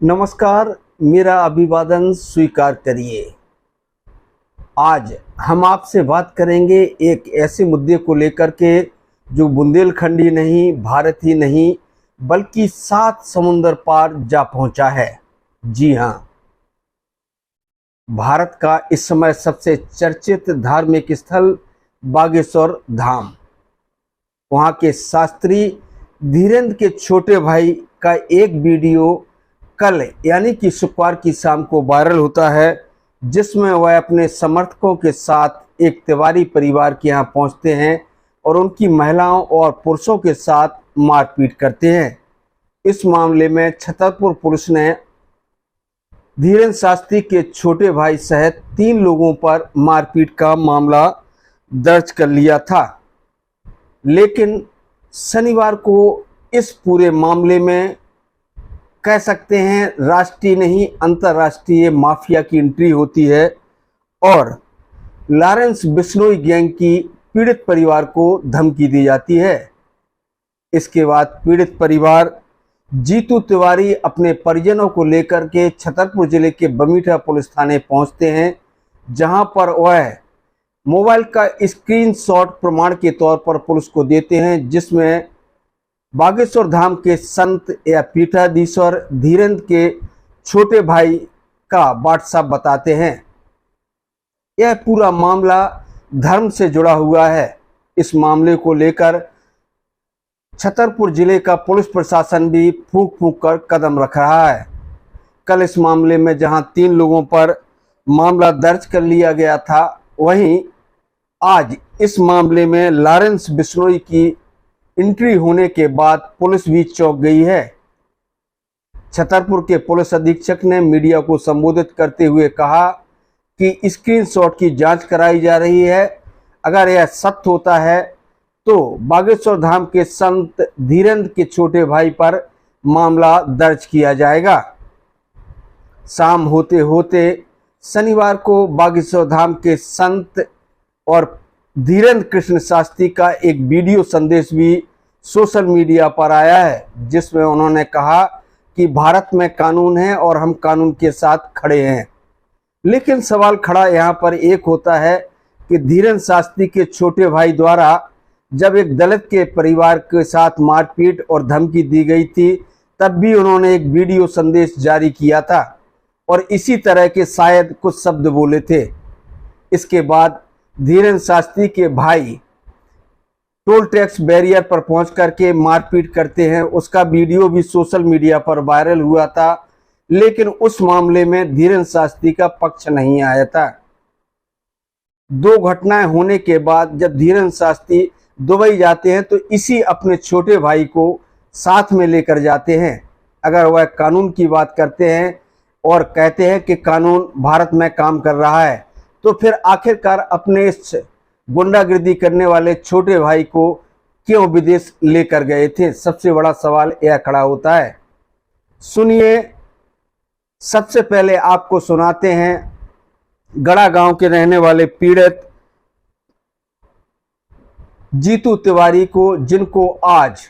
नमस्कार, मेरा अभिवादन स्वीकार करिए। आज हम आपसे बात करेंगे एक ऐसे मुद्दे को लेकर के जो बुंदेलखंड ही नहीं, भारत ही नहीं, बल्कि 7 समुंदर पार जा पहुंचा है। जी हाँ, भारत का इस समय सबसे चर्चित धार्मिक स्थल बागेश्वर धाम। वहाँ के शास्त्री धीरेन्द्र के छोटे भाई का एक वीडियो कल यानी कि शुक्रवार की शाम को वायरल होता है, जिसमें वह अपने समर्थकों के साथ एक तिवारी परिवार के यहाँ पहुँचते हैं और उनकी महिलाओं और पुरुषों के साथ मारपीट करते हैं। इस मामले में छतरपुर पुलिस ने धीरेन्द्र शास्त्री के छोटे भाई सहित 3 लोगों पर मारपीट का मामला दर्ज कर लिया था, लेकिन शनिवार को इस पूरे मामले में कह सकते हैं राष्ट्रीय नहीं अंतर्राष्ट्रीय माफिया की एंट्री होती है और लॉरेंस बिश्नोई गैंग की पीड़ित परिवार को धमकी दी जाती है। इसके बाद पीड़ित परिवार जीतू तिवारी अपने परिजनों को लेकर के छतरपुर जिले के बमीठा पुलिस थाने पहुंचते हैं, जहां पर वह मोबाइल का स्क्रीनशॉट प्रमाण के तौर पर पुलिस को देते हैं, जिसमें बागेश्वर धाम के संत या पीठाधीश्वर धीरेन्द्र के छोटे भाई का व्हाट्सएप बताते हैं। यह पूरा मामला धर्म से जुड़ा हुआ है। इस मामले को लेकर छतरपुर जिले का पुलिस प्रशासन भी फूंक फूंक कर कदम रख रहा है। कल इस मामले में जहां 3 लोगों पर मामला दर्ज कर लिया गया था, वहीं आज इस मामले में लॉरेंस बिश्नोई की एंट्री होने के बाद पुलिस भी चौंक गई है। छतरपुर के पुलिस अधीक्षक ने मीडिया को संबोधित करते हुए कहा कि स्क्रीनशॉट की जांच कराई जा रही है। अगर यह सत्य होता है तो बागेश्वर धाम के संत धीरेन्द्र के छोटे भाई पर मामला दर्ज किया जाएगा। शाम होते होते शनिवार को बागेश्वर धाम के संत और धीरेन्द्र कृष्ण शास्त्री का एक वीडियो संदेश भी सोशल मीडिया पर आया है, जिसमें उन्होंने कहा कि भारत में कानून है और हम कानून के साथ खड़े हैं। लेकिन सवाल खड़ा यहाँ पर एक होता है कि धीरेन्द्र शास्त्री के छोटे भाई द्वारा जब एक दलित के परिवार के साथ मारपीट और धमकी दी गई थी, तब भी उन्होंने एक वीडियो संदेश जारी किया था और इसी तरह के शायद कुछ शब्द बोले थे। इसके बाद धीरेन्द्र शास्त्री के भाई टोल टैक्स बैरियर पर पहुंच करके मारपीट करते हैं। उसका वीडियो भी सोशल मीडिया पर वायरल हुआ था, लेकिन उस मामले में धीरेन्द्र शास्त्री का पक्ष नहीं आया था। 2 घटनाएं होने के बाद जब धीरेन्द्र शास्त्री दुबई जाते हैं तो इसी अपने छोटे भाई को साथ में लेकर जाते हैं। अगर वह कानून की बात करते हैं और कहते हैं कि कानून भारत में काम कर रहा है, तो फिर आखिरकार अपने इस गुंडागिर्दी करने वाले छोटे भाई को क्यों विदेश लेकर गए थे? सबसे बड़ा सवाल यह खड़ा होता है। सुनिए, सबसे पहले आपको सुनाते हैं गड़ा गांव के रहने वाले पीड़ित जीतू तिवारी को, जिनको आज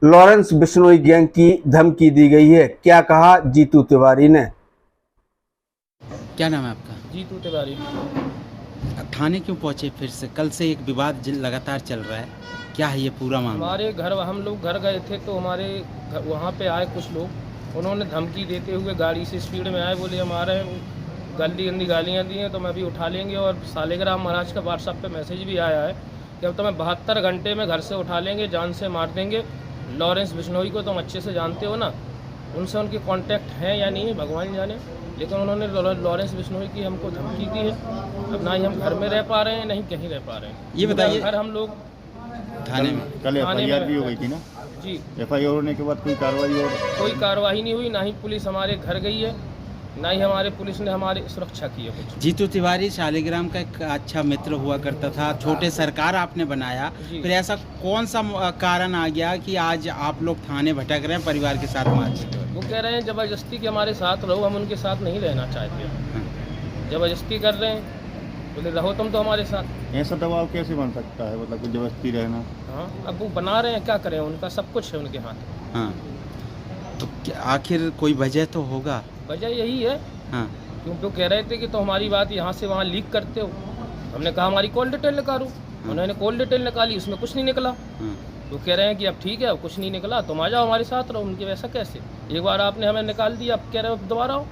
लॉरेंस बिश्नोई गैंग की धमकी दी गई है। क्या कहा जीतू तिवारी ने? क्या नाम है आपका? जीतू तिवारी। थाने क्यों पहुंचे फिर से? कल से एक विवाद लगातार चल रहा है, क्या है ये पूरा मामला? हमारे घर हम लोग घर गए थे तो हमारे वहाँ पे आए कुछ लोग, उन्होंने धमकी देते हुए गाड़ी से स्पीड में आए, बोले हम आ रहे हैं, गंदी गंदी गालियाँ दी हैं तो मैं भी उठा लेंगे। और सालिग्राम महाराज का व्हाट्सएप पे मैसेज भी आया है कि अब तुम्हें 72 घंटे में घर से उठा लेंगे, जान से मार देंगे। लॉरेंस बिश्नोई को तुम अच्छे से जानते हो ना, उनसे उनके कॉन्टैक्ट हैं या नहीं भगवान जाने, लेकिन उन्होंने लॉरेंस बिश्नोई की हमको धमकी दी है। अब ना ही हम घर में रह पा रहे हैं, नहीं कहीं रह पा रहे हैं। ये बताइए, घर हम लोग थाने में कल एफआईआर भी हो गई थी ना जी, एफआईआर होने के बाद कोई कार्रवाई और कोई कार्रवाई नहीं हुई, ना ही पुलिस हमारे घर गई है, ना ही हमारे पुलिस ने हमारी सुरक्षा की है कुछ। जीतू तिवारी शालिग्राम का एक अच्छा मित्र हुआ करता था, छोटे सरकार आपने बनाया, फिर ऐसा कौन सा कारण आ गया कि आज आप लोग थाने भटक रहे हैं परिवार के साथ मारपीट? वो कह रहे हैं ज़बरदस्ती के हमारे साथ रहो, हम उनके साथ नहीं रहना चाहते, ज़बरदस्ती कर रहे हैं, बोले रहो तुम तो हमारे साथ। ऐसा दबाव कैसे बन सकता है, मतलब कि जबरदस्ती रहना? हाँ, अब वो बना रहे हैं, क्या करें, उनका सब कुछ है उनके हाथ। हाँ, तो आखिर कोई वजह तो होगा। वजह यही है, हाँ क्योंकि वो कह रहे थे कि तो हमारी बात यहाँ से वहाँ लीक करते हो। हमने कहा हमारी कॉल डिटेल निकालो, उन्होंने कॉल डिटेल निकाली, उसमें कुछ नहीं निकला। हाँ तो कह रहे हैं कि अब ठीक है, अब कुछ नहीं निकला, तुम आ जाओ हमारे साथ रहो। उनके वैसा कैसे, एक बार आपने हमें निकाल दिया, अब कह रहे हो अब दोबारा आओ।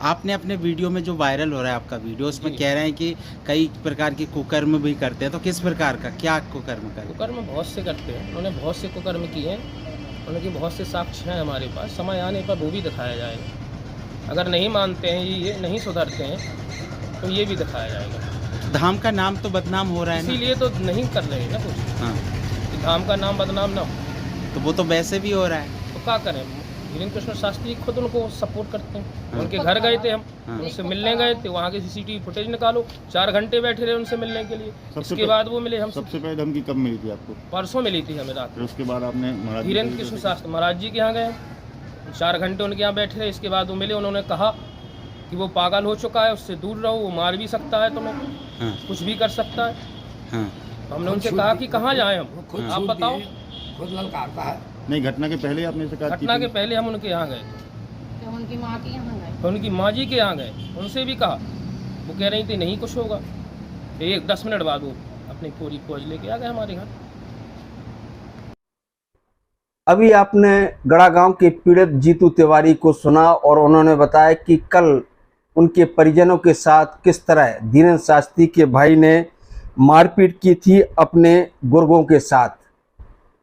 आपने अपने वीडियो में जो वायरल हो रहा है आपका वीडियो, उसमें जी। कह रहे हैं कि कई प्रकार के कुकर्म भी करते हैं, तो किस प्रकार का क्या कुकर्म करते कुकर्म बहुत से करते हैं, उन्होंने बहुत से कुकर्म किए हैं, उनके बहुत से साक्ष्य हैं हमारे पास। समय आने पर वो भी दिखाया जाएगा। अगर नहीं मानते हैं, ये नहीं सुधरते हैं, तो ये भी दिखाया जाएगा। हैं? धाम का नाम तो बदनाम हो रहा है ना। इसीलिए तो नहीं कर रहे हैं ना कुछ, हाँ कि धाम का नाम बदनाम ना हो। तो वो तो वैसे भी हो रहा है। तो क्या करें, धीरेन्द्र कृष्ण शास्त्री खुद उनको सपोर्ट करते हैं। हाँ। उनके घर गए थे हम, हाँ। उनसे मिलने गए थे, वहाँ के सीसीटीवी फुटेज निकालो, 4 घंटे बैठे रहे उनसे मिलने के लिए। इसके बाद वो मिले हमसे। सबसे पहले धमकी कब मिली थी आपको? परसों मिली थी हमें रात। फिर उसके बाद आपने महाराज जी धीरेन्द्र को- कृष्ण शास्त्री महाराज जी के यहाँ गए, 4 घंटे उनके यहाँ बैठे रहे। इसके बाद वो मिले, उन्होंने कहा कि वो पागल हो चुका है, उससे दूर रहो, वो मार भी सकता है तुम्हें, हाँ कुछ भी कर सकता है। हाँ हमने उनसे कहा कि कहाँ जाएं हम, आप बताओ। नहीं, घटना के पहले आपने शिकायत की घटना थी? के पहले हम उनके यहाँ गए थे, तो उनकी माँ के यहाँ गए। तो उनकी माँ जी के यहाँ गए, उनसे भी कहा, वो कह रही थी नहीं कुछ होगा। 10 मिनट बाद वो अपनी पूरी फौज लेके आ गए हमारे घर। अभी आपने गड़ा गांव के पीड़ित जीतू तिवारी को सुना और उन्होंने बताया कि कल उनके परिजनों के साथ किस तरह धीरेन्द्र शास्त्री के भाई ने मारपीट की थी अपने गुर्गों के साथ।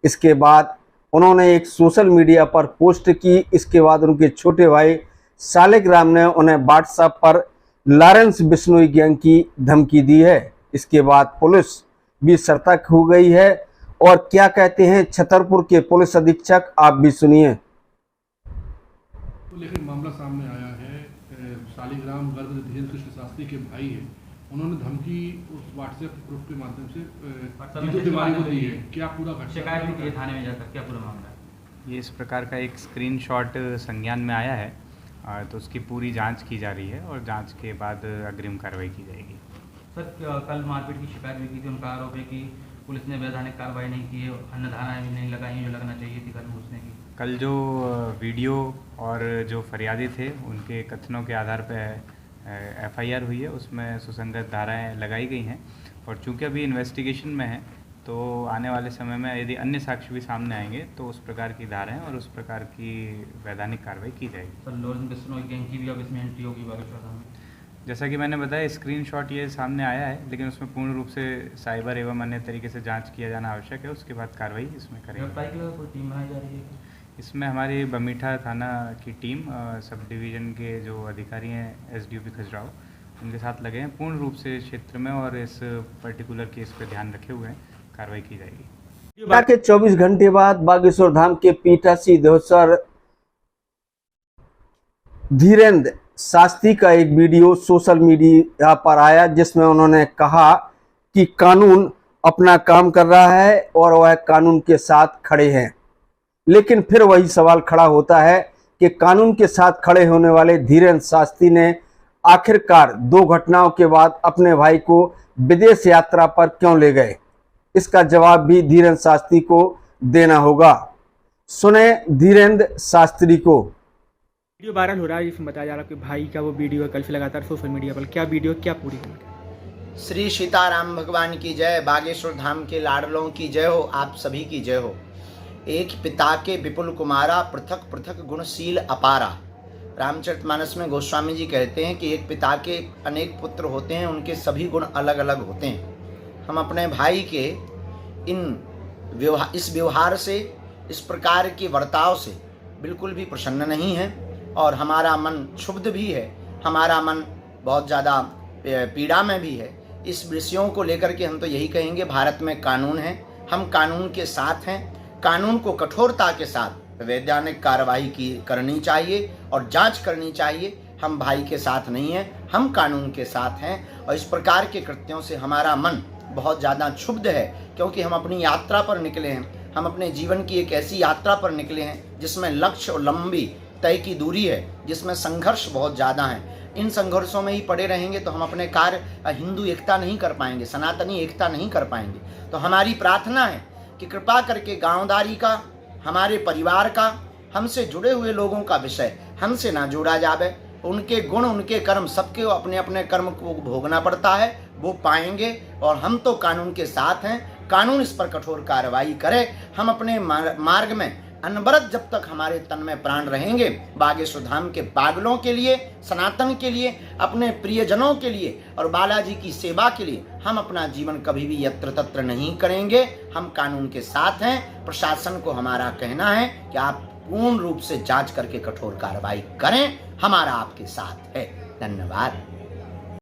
इसके बाद उन्होंने एक सोशल मीडिया पर पोस्ट की। इसके बाद उनके छोटे भाई सालिग्राम ने उन्हें व्हाट्सएप पर लॉरेंस बिश्नोई गैंग की धमकी दी है। इसके बाद पुलिस भी सतर्क हो गई है और क्या कहते हैं छतरपुर के पुलिस अधीक्षक, आप भी सुनिए। तो लेकिन मामला सामने आया है, शालिग्राम गर्ग धीरेन्द्र कृष्ण शास्त्री के भाई हैं, उन्होंने धमकी उस व्हाट्सएप ग्रुप के माध्यम से जीतू तिवारी को दी है। क्या पूरा घटना शिकायत भी की है थाने में जाकर, क्या पूरा मामला है? ये इस प्रकार का एक स्क्रीनशॉट संज्ञान में आया है, तो उसकी पूरी जांच की जा रही है और जांच के बाद अग्रिम कार्रवाई की जाएगी। सर, कल मारपीट की शिकायत भी की थी, उनका आरोप है कि पुलिस ने वैधानिक कार्रवाई नहीं की है, अन्य धाराएं भी नहीं लगाई जो लगना चाहिए थी कल उसने की। कल जो वीडियो और जो फरियादी थे उनके कथनों के आधार पर FIR हुई है, उसमें सुसंगत धाराएं लगाई गई हैं और चूंकि अभी इन्वेस्टिगेशन में है तो आने वाले समय में यदि अन्य साक्ष्य भी सामने आएंगे तो उस प्रकार की धाराएं और उस प्रकार की वैधानिक कार्रवाई की जाएगी। सर, लॉरेंस बिश्नोई गैंग की भी अब इसमें एंट्री होगी बागेश्वर थाने में। जैसा कि मैंने बताया, स्क्रीनशॉट ये सामने आया है, लेकिन उसमें पूर्ण रूप से साइबर एवं अन्य तरीके से जांच किया जाना आवश्यक है। उसके बाद कार्रवाई इसमें करेंगे। गिरफ्तारी के लिए कोई टीम बनाई जा रही है? इसमें हमारी बमीठा थाना की टीम, सब डिवीज़न के जो अधिकारी हैं SDOP खजुराहो, उनके साथ लगे हैं पूर्ण रूप से क्षेत्र में और इस पर्टिकुलर केस पे ध्यान रखे हुए हैं, कार्रवाई की जाएगी। घटना के 24 घंटे बाद बागेश्वर धाम के पीठासी देवसर धीरेन्द्र शास्त्री का एक वीडियो सोशल मीडिया पर आया, जिसमें उन्होंने कहा कि कानून अपना काम कर रहा है और वह कानून के साथ खड़े हैं। लेकिन फिर वही सवाल खड़ा होता है कि कानून के साथ खड़े होने वाले धीरेन्द्र शास्त्री ने आखिरकार 2 घटनाओं के बाद अपने भाई को विदेश यात्रा पर क्यों ले गए। इसका जवाब भी धीरेन्द्र शास्त्री को देना होगा। सुने धीरेन्द्र शास्त्री को। वीडियो वायरल हो रहा है जिसमें बताया जा रहा है कि भाई का वो वीडियो है, कल से लगातार सोशल मीडिया पर। क्या वीडियो, क्या पूरी घटना? श्री सीताराम भगवान की जय, बागेश्वर धाम के लाडलों की जय हो, आप सभी की जय हो। एक पिता के विपुल कुमारा, पृथक पृथक गुणशील अपारा। रामचरितमानस में गोस्वामी जी कहते हैं कि एक पिता के अनेक पुत्र होते हैं, उनके सभी गुण अलग अलग होते हैं। हम अपने भाई के इस व्यवहार से, इस प्रकार के वर्ताव से बिल्कुल भी प्रसन्न नहीं हैं और हमारा मन क्षुब्ध भी है, हमारा मन बहुत ज़्यादा पीड़ा में भी है। इस विषयों को लेकर के हम तो यही कहेंगे, भारत में कानून है, हम कानून के साथ हैं। कानून को कठोरता के साथ वैधानिक कार्रवाई करनी चाहिए और जांच करनी चाहिए। हम भाई के साथ नहीं हैं, हम कानून के साथ हैं और इस प्रकार के कृत्यों से हमारा मन बहुत ज़्यादा क्षुब्ध है, क्योंकि हम अपनी यात्रा पर निकले हैं। हम अपने जीवन की एक ऐसी यात्रा पर निकले हैं जिसमें लक्ष्य और लंबी तय की दूरी है, जिसमें संघर्ष बहुत ज़्यादा है। इन संघर्षों में ही पड़े रहेंगे तो हम अपने कार्य हिंदू एकता नहीं कर पाएंगे, सनातनी एकता नहीं कर पाएंगे। तो हमारी प्रार्थना है कि कृपा करके गांवदारी का, हमारे परिवार का, हमसे जुड़े हुए लोगों का विषय हमसे ना जोड़ा जावे। उनके गुण उनके कर्म सबके अपने अपने कर्म को भोगना पड़ता है, वो पाएंगे। और हम तो कानून के साथ हैं, कानून इस पर कठोर कार्रवाई करे। हम अपने मार्ग में अनवरत जब तक हमारे तन में प्राण रहेंगे, बागेश्वर धाम के पागलों के लिए, सनातन के लिए, अपने प्रियजनों के लिए और बालाजी की सेवा के लिए हम अपना जीवन कभी भी यत्र तत्र नहीं करेंगे। हम कानून के साथ हैं। प्रशासन को हमारा कहना है कि आप पूर्ण रूप से जांच करके कठोर कार्रवाई करें, हमारा आपके साथ है। धन्यवाद।